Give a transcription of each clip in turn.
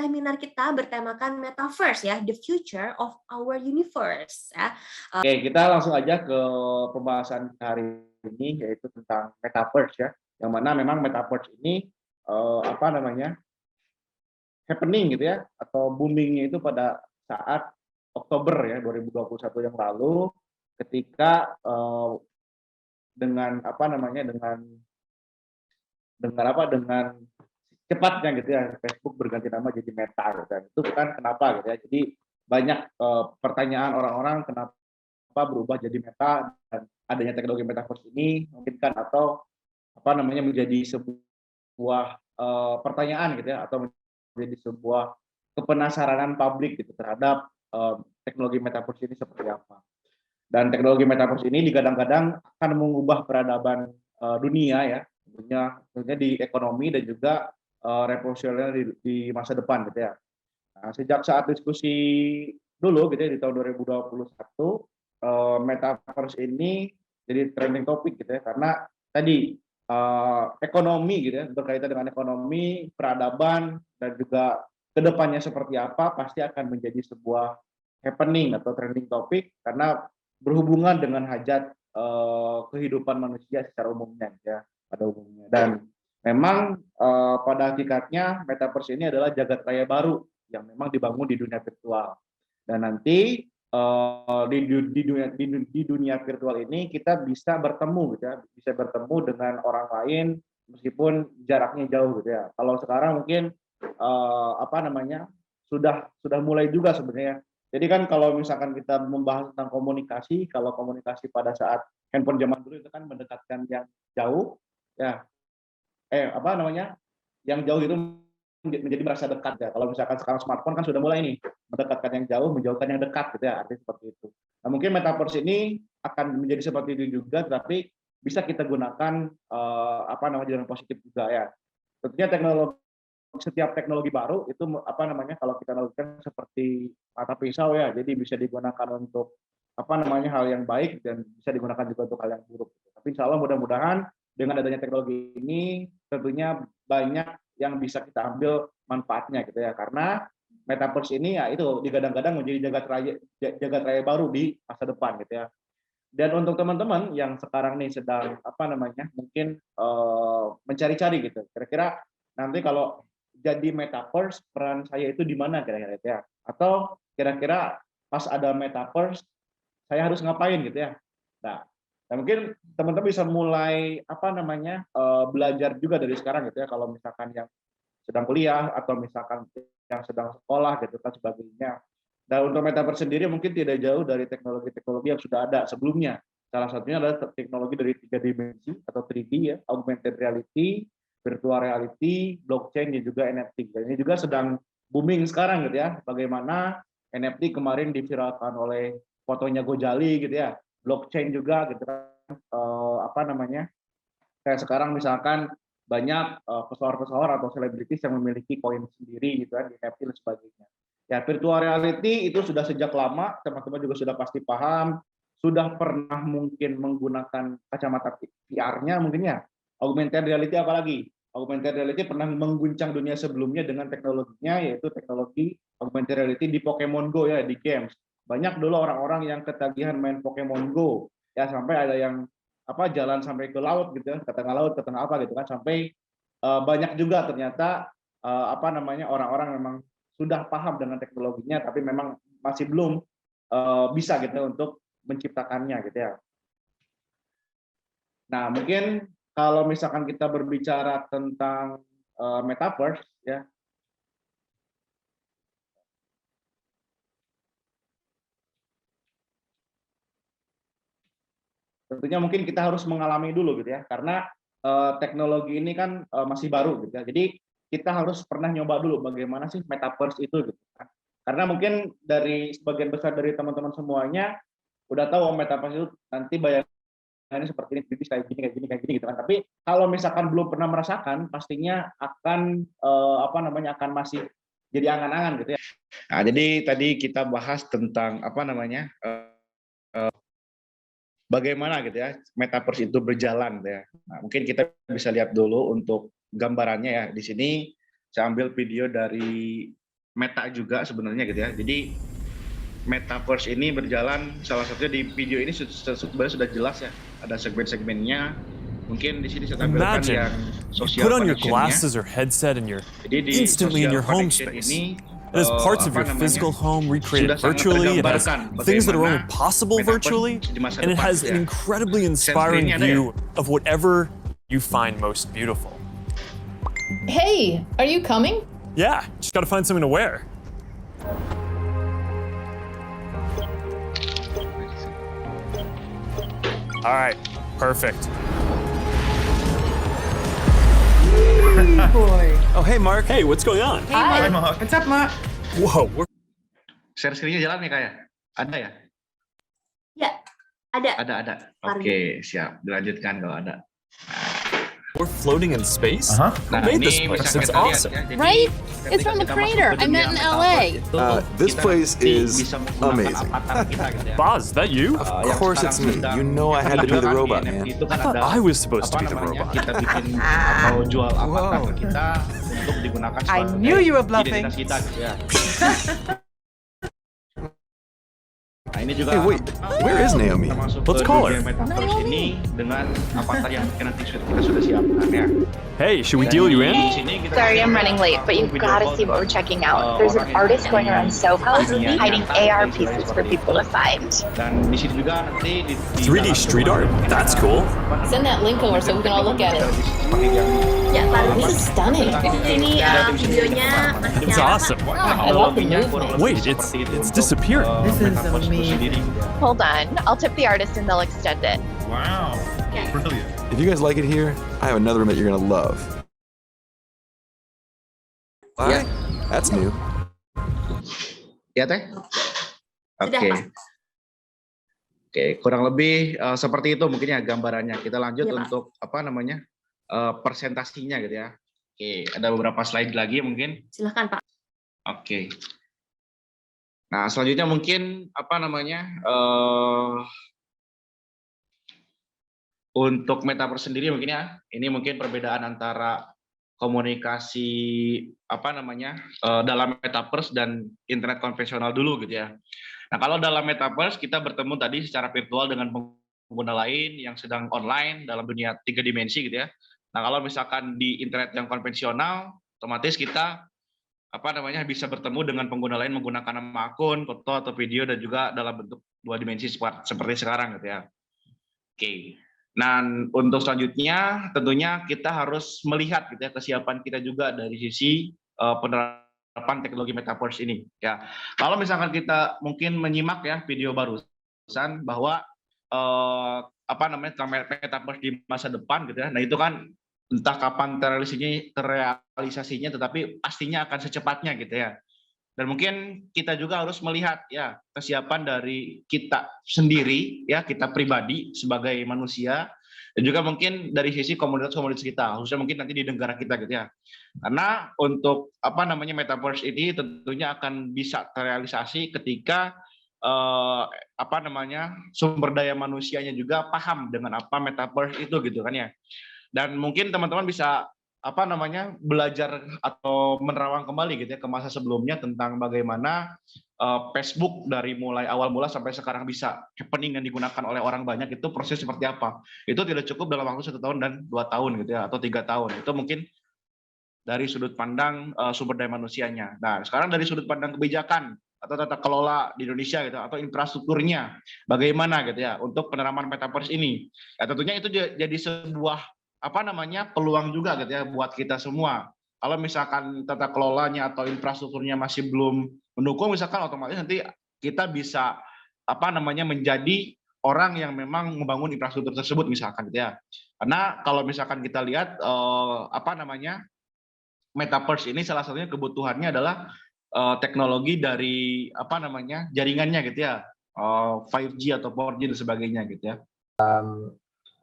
webinar kita bertemakan Metaverse ya, the future of our universe ya. Oke, kita langsung aja ke pembahasan hari ini, yaitu tentang Metaverse ya. Yang mana memang Metaverse ini happening gitu ya, atau boomingnya itu pada saat Oktober ya 2021 yang lalu, ketika dengan cepatnya gitu ya Facebook berganti nama jadi Meta gitu. Dan itu kan kenapa gitu ya. Jadi banyak pertanyaan orang-orang kenapa berubah jadi Meta, dan adanya teknologi Metaverse ini memungkinkan atau menjadi sebuah pertanyaan gitu ya, atau menjadi sebuah kepenasaranan publik gitu terhadap teknologi Metaverse ini seperti apa. Dan teknologi Metaverse ini digadang-gadang akan mengubah peradaban dunia ya, tentunya di ekonomi dan juga revolusioner di masa depan gitu ya. Nah, sejak saat diskusi dulu gitu ya di tahun 2021, Metaverse ini jadi trending topik gitu ya, karena tadi ekonomi gitu ya, berkaitan dengan ekonomi, peradaban, dan juga kedepannya seperti apa pasti akan menjadi sebuah happening atau trending topik, karena berhubungan dengan hajat kehidupan manusia secara umumnya ya, pada umumnya. Dan memang pada hakikatnya Metaverse ini adalah jagat raya baru yang memang dibangun di dunia virtual. Dan nanti di dunia virtual ini kita bisa bertemu gitu ya, bisa bertemu dengan orang lain meskipun jaraknya jauh gitu ya. Kalau sekarang mungkin sudah mulai juga sebenarnya. Jadi kan kalau misalkan kita membahas tentang komunikasi, kalau komunikasi pada saat handphone zaman dulu itu kan mendekatkan yang jauh ya, yang jauh itu menjadi merasa dekat ya. Kalau misalkan sekarang smartphone kan sudah mulai nih mendekatkan yang jauh, menjauhkan yang dekat gitu ya, artinya seperti itu. Nah, mungkin Metaverse ini akan menjadi seperti itu juga, tapi bisa kita gunakan dengan positif juga ya. Tentunya setiap teknologi baru itu kalau kita lakukan seperti mata pisau ya, jadi bisa digunakan untuk hal yang baik dan bisa digunakan juga untuk hal yang buruk. Tapi insya Allah mudah-mudahan dengan adanya teknologi ini tentunya banyak yang bisa kita ambil manfaatnya gitu ya, karena Metaverse ini ya itu digadang-gadang menjadi jagat raya baru di masa depan gitu ya. Dan untuk teman-teman yang sekarang nih sedang mungkin mencari-cari gitu, kira-kira nanti kalau jadi Metaverse peran saya itu di mana kira-kira ya, atau kira-kira pas ada Metaverse saya harus ngapain gitu ya. Nah, mungkin teman-teman bisa mulai belajar juga dari sekarang gitu ya, kalau misalkan yang sedang kuliah atau misalkan yang sedang sekolah gitu kan sebagainya. Dan untuk Metaverse sendiri mungkin tidak jauh dari teknologi-teknologi yang sudah ada sebelumnya. Salah satunya adalah teknologi dari 3 dimensi atau 3D ya, augmented reality, virtual reality, blockchain, dan juga NFT. Dan ini juga sedang booming sekarang gitu ya. Bagaimana NFT kemarin diviralkan oleh fotonya Gojali gitu ya, blockchain juga gitu kan. Kayak sekarang misalkan banyak pesohor-pesohor atau selebritis yang memiliki koin sendiri gitu kan, di NFT dan sebagainya. Ya, virtual reality itu sudah sejak lama, teman-teman juga sudah pasti paham, sudah pernah mungkin menggunakan kacamata VR-nya mungkin ya. Augmented reality apalagi? Augmented reality pernah mengguncang dunia sebelumnya dengan teknologinya, yaitu teknologi augmented reality di Pokemon Go ya, di games. Banyak dulu orang-orang yang ketagihan main Pokemon Go, ya sampai ada yang jalan sampai ke laut gitu ya, ke tengah laut, ke tengah apa gitu kan, sampai banyak juga ternyata orang-orang memang sudah paham dengan teknologinya, tapi memang masih belum bisa gitu untuk menciptakannya gitu ya. Nah, mungkin kalau misalkan kita berbicara tentang Metaverse ya, tentunya mungkin kita harus mengalami dulu gitu ya, karena teknologi ini kan masih baru gitu ya. Jadi kita harus pernah nyoba dulu bagaimana sih Metaverse itu gitu kan. Karena mungkin dari sebagian besar dari teman-teman semuanya udah tahu Metaverse itu nanti bayangannya seperti ini, kayak gini gitu kan. Tapi kalau misalkan belum pernah merasakan, pastinya akan akan masih jadi angan-angan gitu ya. Nah, jadi tadi kita bahas tentang bagaimana gitu ya Metaverse itu berjalan ya. Nah, mungkin kita bisa lihat dulu untuk gambarannya ya. Di sini saya ambil video dari Meta juga sebenarnya gitu ya. Jadi Metaverse ini berjalan, salah satunya di video ini sebenarnya sudah jelas ya, ada segmen-segmennya. Mungkin di sini saya tampilkan Imagine yang you social put on your connection-nya. glasses or headset and you're Jadi di instantly in social your home connection space. ini It has parts of your physical home recreated sudah sangat virtually. It has tergambarkan things that are only bagaimana possible Metaverse virtually. di masa And it depan has gitu an ya. incredibly Sense inspiring screen-nya ada ya? view of whatever you find most beautiful. Hey, are you coming? Yeah, just gotta find something to wear. All right, perfect. Boy. Oh, hey, Mark. Hey, what's going on? Hi. What's up, Mark? Whoa, we're Share screen-nya jalan nih kayak? Ada ya? Ya, ada. Ada. Mari. Oke, siap. Dilanjutkan kalau ada. floating in space? Uh-huh. Who made this place? bisa It's kita lihat awesome. ya. Jadi, Right? ketika It's from the kita masuk creator. ke I met dunia in metaverse LA. itu, This kita place nanti is bisa menggunakan amazing. avatar kita gitu ya. Boz, is that you? Of Yang course sekarang it's me. sedang You know I had to be the dijual kan robot, di NFT man. itu kan I thought ada, I was supposed to apa be the namanya, robot. kita bikin atau jual avatar Whoa. kita untuk digunakan I sebagai knew you were bluffing. identitas kita gitu ya. Nah ini juga Hey, wait, where is Naomi? termasuk Let's ke call dunia her. metaverse Naomi. ini dengan avatar yang mungkin nanti kita sudah siapkan ya. Hey, should we Dan deal you di in? sini kita Sorry, bisa I'm running late, but you've video got to call see what we're dengan, checking out. There's an orang yang artist ada going di around Soho's dunia hiding nyata, AR dan pieces for seperti people itu. to find. Dan di sini juga nanti di 3D dalam street rumah art? mungkin That's ada, cool. apa namanya, Send that link over so we can all look at it. seperti yang Ya, Pak This is stunning. Ini videonya masih It's nyala, Pak. awesome. I love the Analoginya kurang movement. lebih Wait, it's- seperti itu it's untuk, disappearing. This is metaverse itu amazing. sendiri. Hold on, I'll tip the artist and they'll extend it. Wow. Brilliant. If you guys like it here, I have another room that you're gonna love. Ya. That's new. Ya teh? Sudah, Oke. Pak. Oke, kurang lebih seperti itu mungkin ya gambarannya. Kita lanjut Iya, Pak. untuk apa namanya presentasinya gitu ya. Oke, ada beberapa slide lagi mungkin. Silahkan, Pak. Oke. Nah selanjutnya mungkin apa namanya untuk metaverse sendiri mungkin ya. Ini mungkin perbedaan antara komunikasi apa namanya dalam metaverse dan internet konvensional dulu gitu ya. Nah kalau dalam metaverse kita bertemu tadi secara virtual dengan pengguna lain yang sedang online dalam dunia 3 dimensi gitu ya. Nah kalau misalkan di internet yang konvensional, otomatis kita apa namanya bisa bertemu dengan pengguna lain menggunakan nama akun, foto atau video dan juga dalam bentuk 2 dimensi seperti sekarang gitu ya. Oke. Nah, untuk selanjutnya tentunya kita harus melihat gitu ya kesiapan kita juga dari sisi penerapan teknologi metaverse ini ya. Kalau misalkan kita mungkin menyimak ya video barusan bahwa apa namanya metaverse di masa depan gitu ya. Nah, itu kan entah kapan terrealisasinya tetapi pastinya akan secepatnya gitu ya. Dan mungkin kita juga harus melihat ya kesiapan dari kita sendiri ya, kita pribadi sebagai manusia dan juga mungkin dari sisi komunitas-komunitas kita, khususnya mungkin nanti di negara kita gitu ya. Karena untuk apa namanya metaverse ini tentunya akan bisa terrealisasi ketika apa namanya sumber daya manusianya juga paham dengan apa metaverse itu gitu kan ya. Dan mungkin teman-teman bisa apa namanya belajar atau menerawang kembali gitu ya ke masa sebelumnya tentang bagaimana Facebook dari mulai awal mula sampai sekarang bisa happening dan digunakan oleh orang banyak itu proses seperti apa. Itu tidak cukup dalam waktu 1 tahun dan 2 tahun gitu ya atau 3 tahun. Itu mungkin dari sudut pandang sumber daya manusianya. Nah, sekarang dari sudut pandang kebijakan atau tata kelola di Indonesia gitu atau infrastrukturnya bagaimana gitu ya untuk penerapan metaverse ini. Ya tentunya itu jadi sebuah apa namanya peluang juga gitu ya buat kita semua. Kalau misalkan tata kelolanya atau infrastrukturnya masih belum mendukung, misalkan otomatis nanti kita bisa apa namanya menjadi orang yang memang membangun infrastruktur tersebut misalkan gitu ya. Karena kalau misalkan kita lihat apa namanya metaverse ini salah satunya kebutuhannya adalah teknologi dari apa namanya jaringannya gitu ya, 5G atau 4G dan sebagainya gitu ya.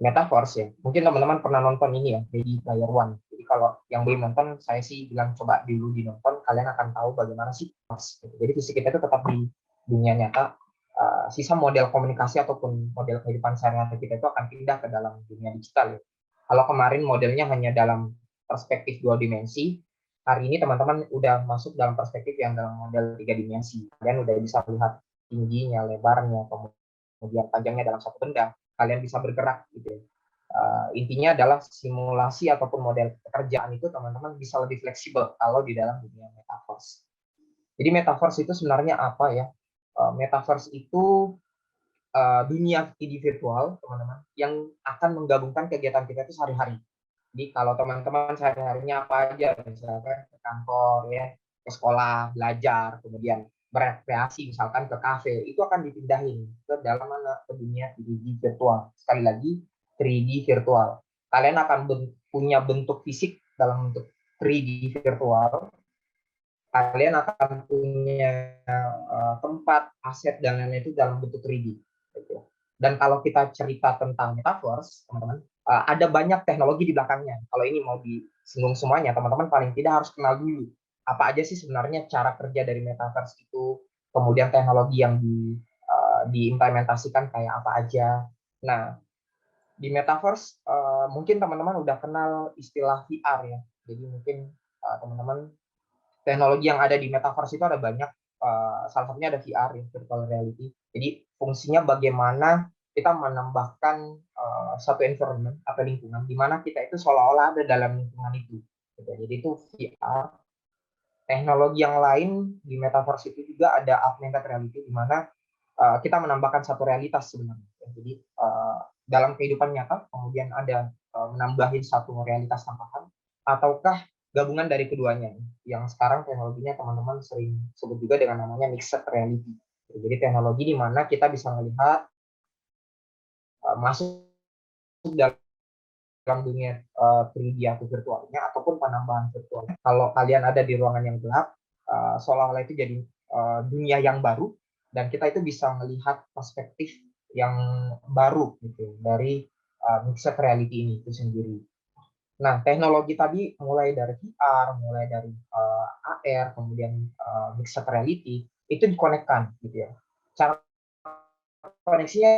Metaverse ya. Mungkin teman-teman pernah nonton ini ya, Ready Player One. Jadi kalau yang belum nonton, saya sih bilang coba dulu dinonton, kalian akan tahu bagaimana sih. Jadi fisik kita itu tetap di dunia nyata. Sisa model komunikasi ataupun model kehidupan sehari-hari kita itu akan pindah ke dalam dunia digital ya. Kalau kemarin modelnya hanya dalam perspektif 2 dimensi, hari ini teman-teman udah masuk dalam perspektif yang dalam model 3 dimensi. Kalian udah bisa lihat tingginya, lebarnya, kemudian panjangnya dalam satu benda. Kalian bisa bergerak gitu ya. Intinya adalah simulasi ataupun model pekerjaan itu teman-teman bisa lebih fleksibel kalau di dalam dunia metaverse. Jadi metaverse itu sebenarnya apa ya? Metaverse itu dunia 3D virtual, teman-teman, yang akan menggabungkan kegiatan kita itu sehari-hari. Jadi kalau teman-teman sehari-harinya apa aja, misalkan ke kantor, ya, ke sekolah, belajar, kemudian berekreasi, misalkan ke kafe, itu akan dipindahin ke dalam mana? Ke dunia 3D virtual. Sekali lagi, 3D virtual. Kalian akan punya bentuk fisik dalam bentuk 3D virtual. Kalian akan punya tempat, aset, dan lain-lain itu dalam bentuk 3D. Dan kalau kita cerita tentang metaverse, teman-teman, ada banyak teknologi di belakangnya. Kalau ini mau disinggung semuanya, teman-teman paling tidak harus kenal dulu apa aja sih sebenarnya cara kerja dari metaverse itu, kemudian teknologi yang diimplementasikan kayak apa aja. Nah, di metaverse mungkin teman-teman udah kenal istilah VR ya. Jadi mungkin teman-teman teknologi yang ada di metaverse itu ada banyak. Salah satunya ada VR, ya, virtual reality. Jadi fungsinya bagaimana kita menambahkan satu environment atau lingkungan di mana kita itu seolah-olah ada dalam lingkungan itu. Jadi itu VR. Teknologi yang lain di metaverse itu juga ada augmented reality, di mana kita menambahkan satu realitas sebenarnya. Jadi dalam kehidupan nyata kemudian ada menambahin satu realitas tambahan, ataukah gabungan dari keduanya, yang sekarang teknologinya teman-teman sering sebut juga dengan namanya mixed reality. Jadi teknologi di mana kita bisa melihat masuk dalam dunia 3D atau virtualnya ataupun penambahan virtualnya. Kalau kalian ada di ruangan yang gelap, seolah-olah itu jadi dunia yang baru, dan kita itu bisa melihat perspektif yang baru gitu dari mixed reality ini itu sendiri. Nah, teknologi tadi mulai dari VR, mulai dari AR, kemudian mixed reality, itu dikonekkan gitu ya. Cara koneksinya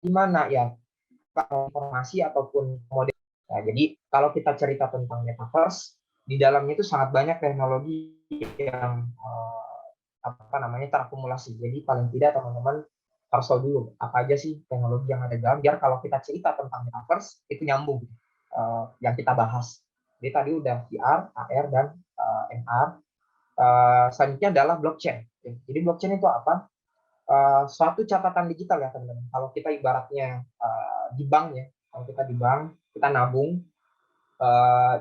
di mana ya? Informasi ataupun model. Nah, jadi kalau kita cerita tentang metaverse, di dalamnya itu sangat banyak teknologi yang terakumulasi. Jadi paling tidak teman-teman harus tahu dulu apa aja sih teknologi yang ada di dalam, biar kalau kita cerita tentang metaverse itu nyambung yang kita bahas. Jadi tadi udah VR, AR, dan MR. Selanjutnya adalah blockchain. Jadi blockchain itu apa? Suatu catatan digital ya teman-teman. Kalau kita ibaratnya di bank ya, kalau kita di bank, kita nabung,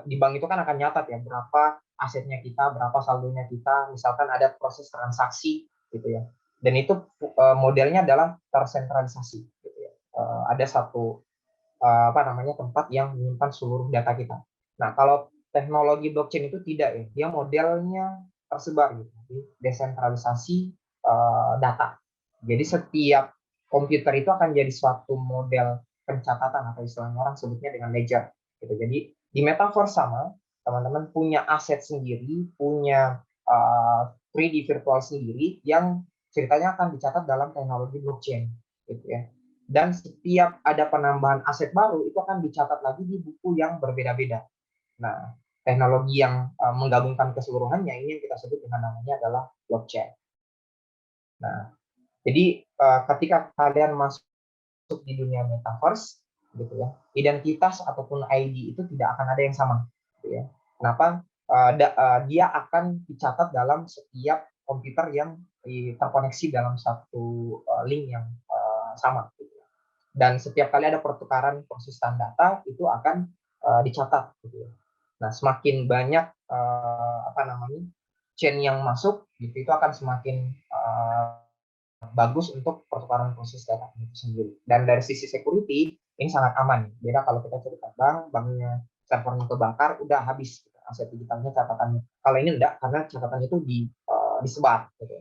di bank itu kan akan nyatat ya berapa asetnya kita, berapa saldonya kita, misalkan ada proses transaksi gitu ya. Dan itu modelnya adalah tersentralisasi gitu ya. Ada satu tempat yang menyimpan seluruh data kita. Nah, kalau teknologi blockchain itu tidak ya, dia modelnya tersebar gitu, desentralisasi data. Jadi setiap komputer itu akan jadi suatu model pencatatan, atau istilahnya orang sebutnya dengan ledger gitu. Jadi di metaverse sama, teman-teman punya aset sendiri, punya 3D virtual sendiri yang ceritanya akan dicatat dalam teknologi blockchain gitu ya. Dan setiap ada penambahan aset baru itu akan dicatat lagi di buku yang berbeda-beda. Nah, teknologi yang menggabungkan keseluruhannya ini yang kita sebut dengan namanya adalah blockchain. Nah, jadi ketika kalian masuk di dunia metaverse, gitu ya, identitas ataupun ID itu tidak akan ada yang sama. Gitu ya. Kenapa? Dia akan dicatat dalam setiap komputer yang terkoneksi dalam satu link yang sama. Gitu. Dan setiap kali ada pertukaran persisan data itu akan dicatat. Gitu ya. Nah, semakin banyak chain yang masuk, gitu, itu akan semakin bagus untuk pertukaran proses data itu sendiri. Dan dari sisi security ini sangat aman. Beda kalau kita cerita banknya servernya kebakar, udah habis gitu, aset digitalnya, catatannya. Kalau ini enggak, karena catatannya itu disebar. Gitu.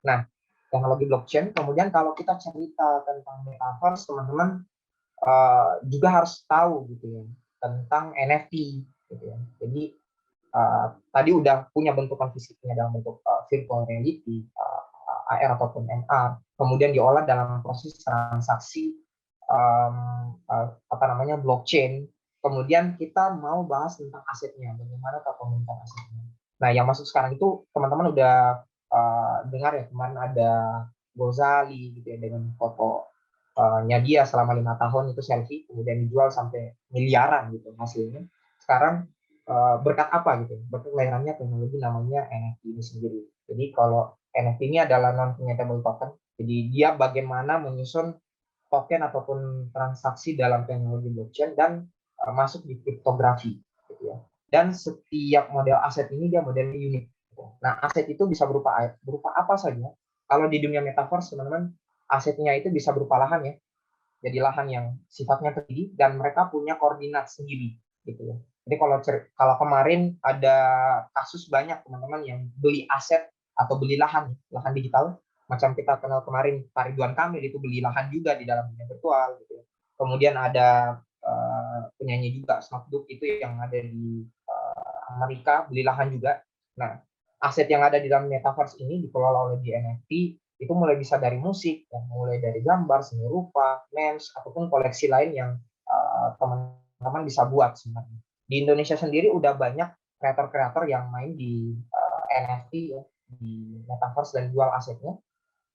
Nah, teknologi blockchain. Kemudian kalau kita cerita tentang metaverse, teman-teman juga harus tahu gitu ya tentang NFT. Gitu ya. Jadi tadi udah punya bentukan fisiknya dalam bentuk virtual reality, AR ataupun MR, kemudian diolah dalam proses transaksi blockchain, Kemudian kita mau bahas tentang asetnya, bagaimana kepemilikan asetnya. Nah, yang masuk sekarang itu teman-teman udah dengar ya, kemarin ada Gozali gitu ya, dengan fotonya dia selama 5 tahun itu selfie, kemudian dijual sampai miliaran gitu hasilnya. Sekarang berkat apa gitu? Berkat lahirannya teknologi namanya NFT ini sendiri. Jadi kalau NFT ini adalah non-fungible token, jadi dia bagaimana menyusun token ataupun transaksi dalam teknologi blockchain dan masuk di kriptografi gitu ya. Dan setiap model aset ini dia modelnya unik gitu. Nah, aset itu bisa berupa apa saja. Kalau di dunia metaverse teman-teman, asetnya itu bisa berupa lahan ya. Jadi lahan yang sifatnya tinggi dan mereka punya koordinat sendiri gitu ya. Jadi kalau kemarin ada kasus banyak teman-teman yang beli aset atau beli lahan digital, macam kita kenal kemarin Pak Ridwan Kamil itu beli lahan juga di dalam dunia virtual gitu. Kemudian ada penyanyi juga Snoop Dogg itu yang ada di Amerika beli lahan juga. Nah, aset yang ada di dalam metaverse ini dikelola oleh di NFT itu mulai bisa dari musik, ya, mulai dari gambar, seni rupa, memes ataupun koleksi lain yang teman-teman bisa buat sebenarnya. Di Indonesia sendiri udah banyak kreator-kreator yang main di NFT ya, di metaverse dan jual asetnya.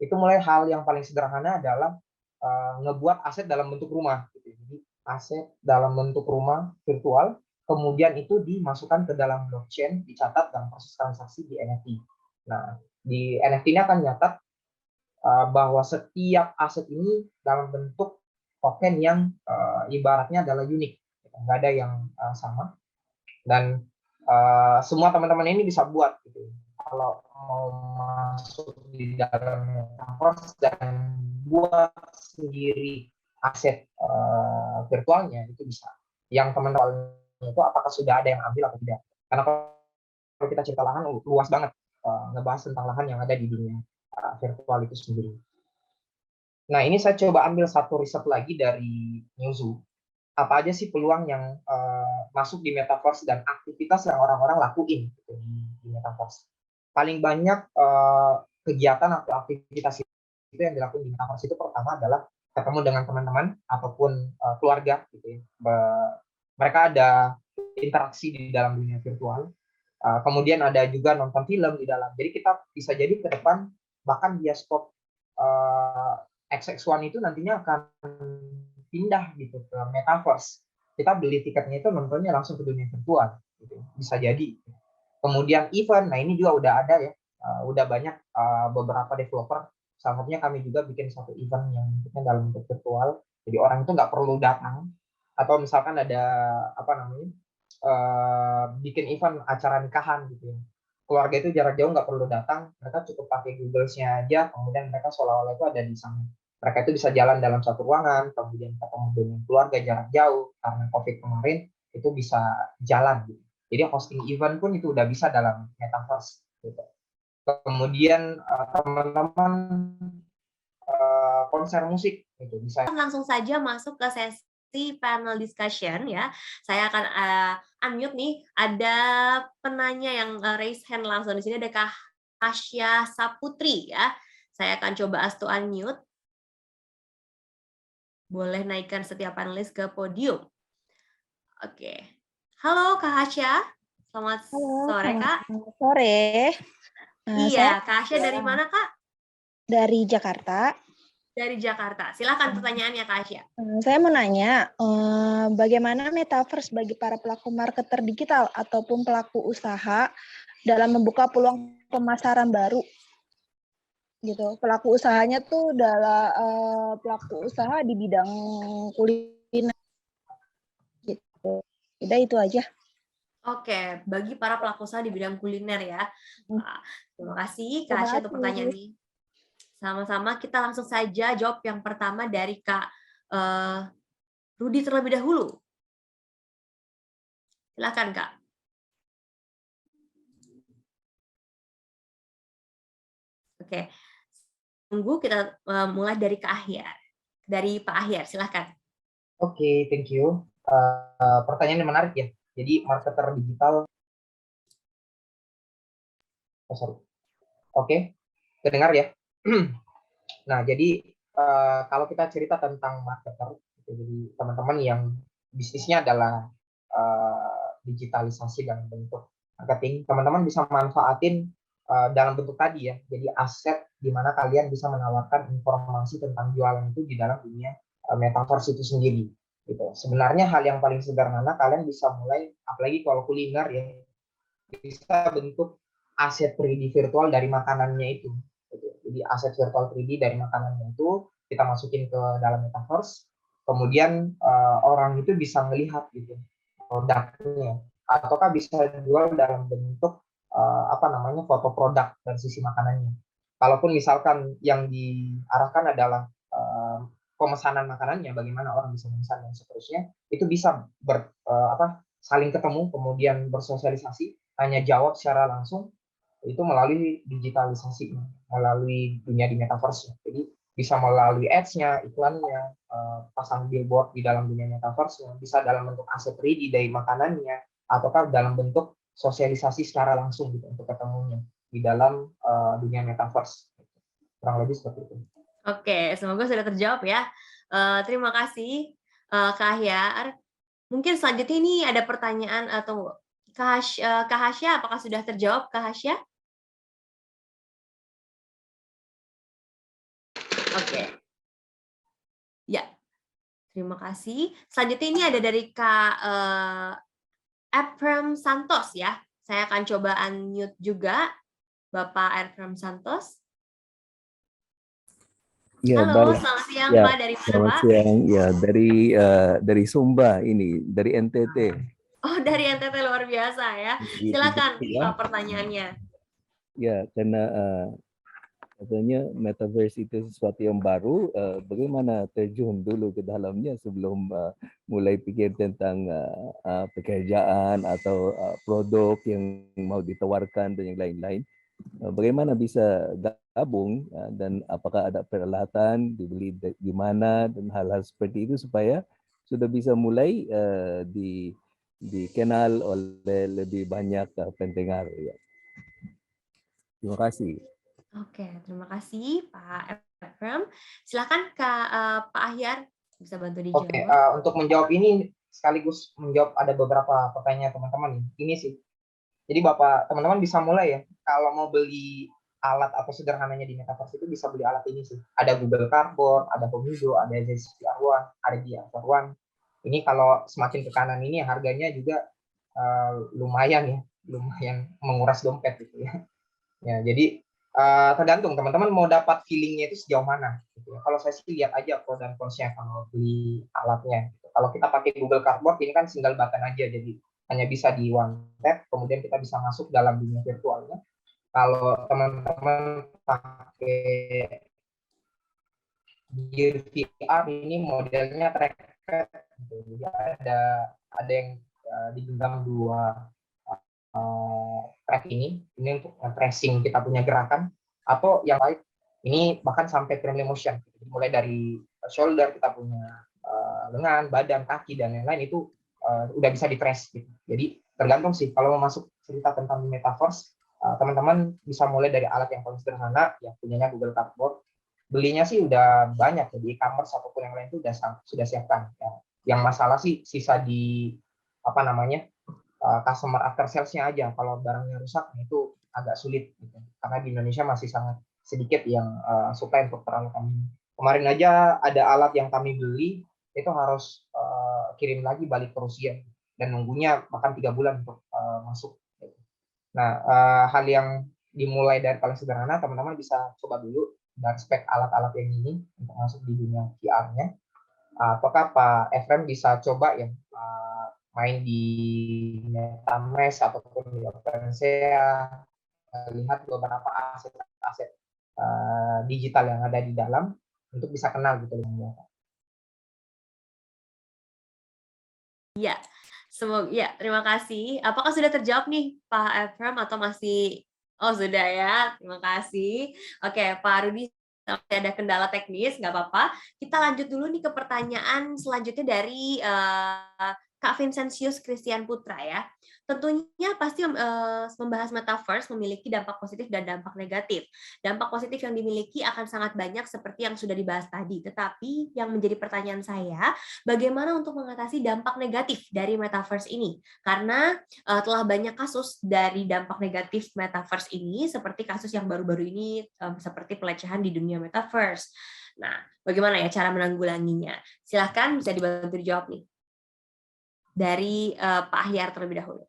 Itu mulai hal yang paling sederhana adalah ngebuat aset dalam bentuk rumah. Gitu. Jadi aset dalam bentuk rumah virtual, kemudian itu dimasukkan ke dalam blockchain, dicatat dalam proses transaksi di NFT. Nah, di NFT ini akan nyatat bahwa setiap aset ini dalam bentuk token yang ibaratnya adalah unik, nggak ada yang sama. Dan semua teman-teman ini bisa buat gitu. Kalau mau masuk di dalam metaverse dan buat sendiri aset virtualnya itu bisa. Yang teman-teman itu apakah sudah ada yang ambil atau tidak? Karena kalau kita cerita lahan luas banget, ngebahas tentang lahan yang ada di dunia virtual itu sendiri. Nah, ini saya coba ambil satu riset lagi dari Newzoo. Apa aja sih peluang yang masuk di metaverse dan aktivitas yang orang-orang lakuin gitu, di metaverse. Paling banyak kegiatan atau aktivitas itu yang dilakukan di metaverse itu pertama adalah ketemu dengan teman-teman ataupun keluarga gitu ya. Mereka ada interaksi di dalam dunia virtual. Kemudian ada juga nonton film di dalam. Jadi kita bisa jadi ke depan bahkan bioskop XX1 itu nantinya akan pindah gitu ke metaverse. Kita beli tiketnya itu nontonnya langsung ke dunia virtual gitu. Bisa jadi. Kemudian event, nah ini juga udah ada ya, udah banyak beberapa developer. Salah satunya kami juga bikin satu event yang dalam bentuk virtual. Jadi orang itu nggak perlu datang. Atau misalkan ada apa namanya, bikin event acara nikahan gitu ya. Keluarga itu jarak jauh nggak perlu datang, mereka cukup pakai Google-nya aja, kemudian mereka seolah-olah itu ada di sana. Mereka itu bisa jalan dalam satu ruangan, kemudian ketemu dengan keluarga jarak jauh, karena COVID kemarin itu bisa jalan. Gitu. Jadi hosting event pun itu udah bisa dalam metaverse. Gitu. Kemudian teman-teman konser musik itu bisa. Langsung saja masuk ke sesi panel discussion ya. Saya akan unmute nih. Ada penanya yang raise hand langsung di sini, ada Kak Asya Saputri ya. Saya akan coba to unmute. Boleh naikkan setiap panelis ke podium. Oke. Halo Kak Asya. Selamat sore Kak. Sore. Iya, Kak Asya dari mana Kak? Dari Jakarta. Dari Jakarta. Silakan pertanyaannya Kak Asya. Saya mau nanya, bagaimana metaverse bagi para pelaku marketer digital ataupun pelaku usaha dalam membuka peluang pemasaran baru? Gitu. Pelaku usahanya tuh adalah pelaku usaha di bidang kuliner. Gitu. Udah itu aja. Oke, bagi para pelaku usaha di bidang kuliner ya. Terima kasih Kak Asya untuk pertanyaan ini. Sama-sama, kita langsung saja jawab yang pertama dari Kak Rudi terlebih dahulu. Silakan Kak. Oke, tunggu kita mulai dari Kak Ahyar. Dari Pak Ahyar, silakan. Oke, thank you. Pertanyaan yang menarik ya. Jadi marketer digital. Oke, kedengar ya. Nah, jadi kalau kita cerita tentang marketer, jadi teman-teman yang bisnisnya adalah digitalisasi dalam bentuk marketing, teman-teman bisa manfaatin dalam bentuk tadi ya, jadi aset di mana kalian bisa menawarkan informasi tentang jualan itu di dalam dunia metaverse itu sendiri. Gitu. Sebenarnya hal yang paling sederhana kalian bisa mulai, apalagi kalau kuliner ya, bisa bentuk aset 3D virtual dari makanannya itu. Gitu. Jadi aset virtual 3D dari makanannya itu kita masukin ke dalam metaverse, kemudian orang itu bisa melihat gitu produknya, ataukah bisa jual dalam bentuk foto produk dari sisi makanannya. Kalaupun misalkan yang diarahkan adalah pemesanan makanannya, bagaimana orang bisa memesan dan seterusnya, itu bisa saling ketemu, kemudian bersosialisasi, tanya jawab secara langsung, itu melalui digitalisasi, melalui dunia di metaverse. Jadi bisa melalui ads-nya, iklannya, pasang billboard di dalam dunia metaverse, bisa dalam bentuk aset 3D dari makanannya, ataukah dalam bentuk sosialisasi secara langsung gitu untuk ketemunya di dalam dunia metaverse. Kurang lebih seperti itu. Oke, semoga sudah terjawab ya. Terima kasih Kak Ahyar. Mungkin selanjutnya ini ada pertanyaan atau Kak Hasya, apakah sudah terjawab Kak Hasya? Oke. Ya, terima kasih. Selanjutnya ini ada dari Kak Ephraim Santos ya. Saya akan coba unmute juga Bapak Ephraim Santos. Ya, halo, baik. selamat siang Ya, Pak. Dari mana selamat Pak? siang. Ya, dari Sumba ini, dari NTT. Oh, dari NTT, luar biasa ya. Silakan Ya. pertanyaannya. Ya, karena katanya metaverse itu sesuatu yang baru, bagaimana terjun dulu ke dalamnya sebelum mulai pikir tentang pekerjaan atau produk yang mau ditawarkan dan yang lain-lain. Bagaimana bisa gabung dan apakah ada peralatan dibeli di mana dan hal-hal seperti itu supaya sudah bisa mulai dikenal oleh lebih banyak pendengar ya. Terima kasih. Oke, terima kasih Pak Ephraim. Silakan Pak Ahyar bisa bantu dijawab. Oke, untuk menjawab ini sekaligus menjawab ada beberapa pertanyaan teman-teman. Ini sih. Jadi teman-teman bisa mulai ya, kalau mau beli alat atau sederhananya di metaverse itu bisa beli alat ini sih. Ada Google Cardboard, ada Homido, ada ZCR1, ada VR1. Ini kalau semakin ke kanan ini harganya juga lumayan menguras dompet gitu ya. Ya, jadi tergantung teman-teman mau dapat feelingnya itu sejauh mana. Gitu ya. Kalau saya sih lihat aja pro dan consnya kalau beli alatnya. Gitu. Kalau kita pakai Google Cardboard ini kan single button aja, jadi hanya bisa di one tap, kemudian kita bisa masuk dalam dunia virtualnya. Kalau teman-teman pakai Gear VR ini modelnya trackpad, gitu. Jadi ada yang digenggam dua track ini untuk tracing kita punya gerakan, atau yang lain ini bahkan sampai friendly motion. Jadi, mulai dari shoulder kita punya lengan, badan, kaki dan lain-lain itu udah bisa di trace gitu. Jadi tergantung sih kalau mau masuk cerita tentang metaverse, teman-teman bisa mulai dari alat yang paling sederhana yang punyanya Google Cardboard. Belinya sih udah banyak ya, di e-commerce ataupun yang lain itu sudah siapkan. Ya. Yang masalah sih sisa di customer after sales-nya aja. Kalau barangnya rusak itu agak sulit gitu. Karena di Indonesia masih sangat sedikit yang supply untuk peralatan ini. Kemarin aja ada alat yang kami beli itu harus kirim lagi balik ke Rusia dan nunggunya bahkan 3 bulan untuk masuk. Nah, hal yang dimulai dari paling sederhana, teman-teman bisa coba dulu dari spek alat-alat yang ini untuk masuk di dunia VR-nya. Apakah Pak Ephraim bisa coba ya main di MetaMesh ataupun di OpenSea, lihat beberapa aset-aset digital yang ada di dalam untuk bisa kenal gitu dengan. Iya, semoga ya. Terima kasih. Apakah sudah terjawab nih Pak Ephraim atau masih? Oh sudah ya. Terima kasih. Oke, Pak Rudi, ada kendala teknis, nggak apa-apa. Kita lanjut dulu nih ke pertanyaan selanjutnya dari Kak Vincentius Christian Putra ya. Tentunya pasti membahas metaverse memiliki dampak positif dan dampak negatif. Dampak positif yang dimiliki akan sangat banyak seperti yang sudah dibahas tadi. Tetapi yang menjadi pertanyaan saya, bagaimana untuk mengatasi dampak negatif dari metaverse ini? Karena telah banyak kasus dari dampak negatif metaverse ini, seperti kasus yang baru-baru ini seperti pelecehan di dunia metaverse. Nah, bagaimana ya cara menanggulanginya? Silahkan bisa dibantu dijawab nih. Dari Pak Ahyar terlebih dahulu.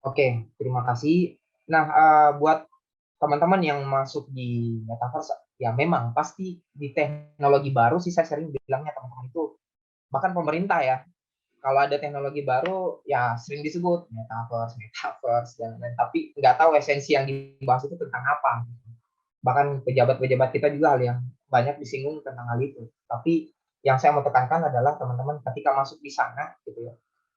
Oke, terima kasih. Nah, buat teman-teman yang masuk di metaverse, ya memang pasti di teknologi baru sih saya sering bilangnya teman-teman itu, bahkan pemerintah ya, kalau ada teknologi baru ya sering disebut metaverse, dan lain-lain, tapi nggak tahu esensi yang dibahas itu tentang apa. Bahkan pejabat-pejabat kita juga hal yang banyak disinggung tentang hal itu. Tapi yang saya mau tekankan adalah teman-teman ketika masuk di sana, gitu ya,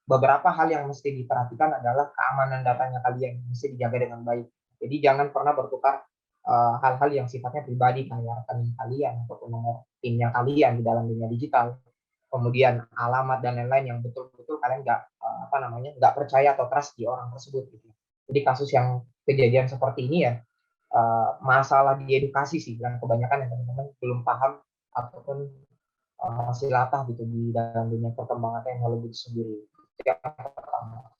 beberapa hal yang mesti diperhatikan adalah keamanan datanya kalian mesti dijaga dengan baik. Jadi jangan pernah bertukar hal-hal yang sifatnya pribadi kayak rekening kalian ataupun nomor PIN-nya kalian di dalam dunia digital. Kemudian alamat dan lain-lain yang betul-betul kalian nggak percaya atau trust di orang tersebut. Gitu. Jadi kasus yang kejadian seperti ini ya masalah di edukasi sih, dan kebanyakan yang teman-teman belum paham ataupun masih latah gitu di dalam dunia perkembangan teknologi itu sendiri. Yang pertama.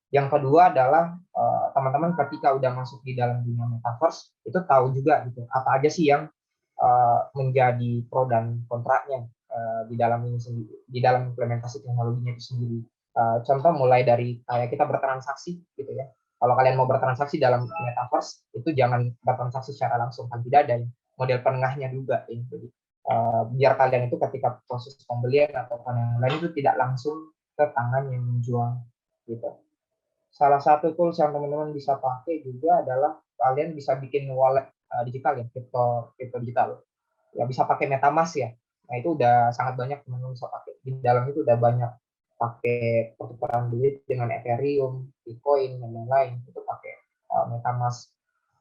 Yang kedua adalah teman-teman ketika udah masuk di dalam dunia metaverse itu tahu juga gitu apa aja sih yang menjadi pro dan kontraknya di dalam ini sendiri, di dalam implementasi teknologinya itu sendiri. Contoh mulai dari kayak kita bertransaksi gitu ya. Kalau kalian mau bertransaksi dalam metaverse itu jangan bertransaksi secara langsung, kan tidak ada model penengahnya juga ya. Jadi biar kalian itu ketika proses pembelian atau yang lain itu tidak langsung ke tangan yang menjual gitu. Salah satu tools yang teman-teman bisa pakai juga adalah kalian bisa bikin wallet digital ya, kripto digital. Ya bisa pakai MetaMask ya. Nah, itu udah sangat banyak teman-teman bisa pakai. Di dalam itu udah banyak pakai pertukaran duit dengan Ethereum, Bitcoin dan lain-lain. Itu pakai MetaMask.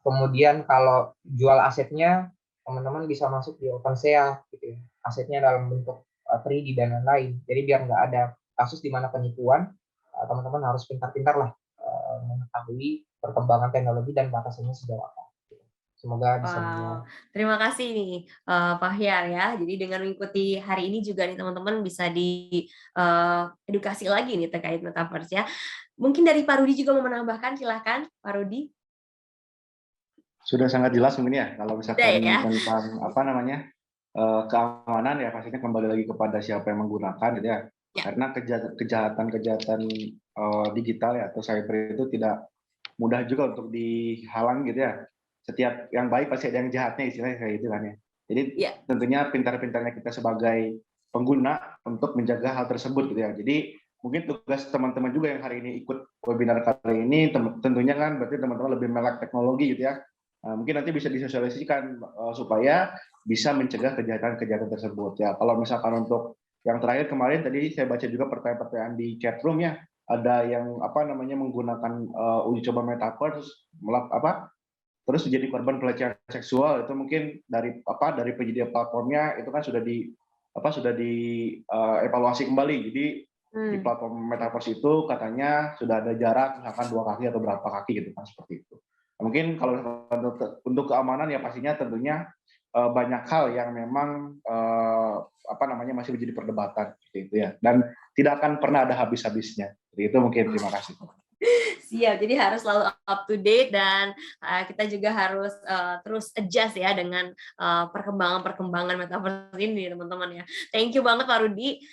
Kemudian kalau jual asetnya teman-teman bisa masuk di OpenSea gitu ya. Asetnya dalam bentuk 3D dan lain-lain. Jadi biar nggak ada kasus di mana penipuan, teman-teman harus pintar-pintar lah mengetahui perkembangan teknologi dan batasannya sejauh apa. Semoga bisa menjawab. Terima kasih nih Pak Hyar ya. Jadi dengan mengikuti hari ini juga nih teman-teman bisa edukasi lagi nih terkait metaverse ya. Mungkin dari Pak Rudi juga mau menambahkan, silakan Pak Rudi. Sudah sangat jelas mungkin ya kalau misalkan ya. tentang keamanan ya pastinya kembali lagi kepada siapa yang menggunakan gitu ya. Karena kejahatan-kejahatan digital ya atau cyber itu tidak mudah juga untuk dihalang gitu ya. Setiap yang baik pasti ada yang jahatnya istilahnya kayak gitu kan ya. Jadi tentunya pintar-pintarnya kita sebagai pengguna untuk menjaga hal tersebut gitu ya. Jadi mungkin tugas teman-teman juga yang hari ini ikut webinar kali ini tentunya kan berarti teman-teman lebih melek teknologi gitu ya. Mungkin nanti bisa disosialisasikan supaya bisa mencegah kejahatan-kejahatan tersebut ya. Kalau misalkan untuk yang terakhir kemarin tadi saya baca juga pertanyaan-pertanyaan di chat room ya, ada yang menggunakan uji coba metaverse terus menjadi korban pelecehan seksual. Itu mungkin dari penyedia platformnya itu kan sudah evaluasi kembali. Jadi di platform metaverse itu katanya sudah ada jarak misalkan 2 kaki atau berapa kaki gitu kan, seperti itu. Mungkin kalau untuk keamanan ya pastinya tentunya banyak hal yang memang masih menjadi perdebatan seperti itu ya, dan tidak akan pernah ada habis-habisnya. Jadi itu mungkin. Terima kasih. Siap, jadi harus selalu up to date dan kita juga harus terus adjust ya dengan perkembangan metaverse ini teman-teman ya. Thank you banget Pak Rudi.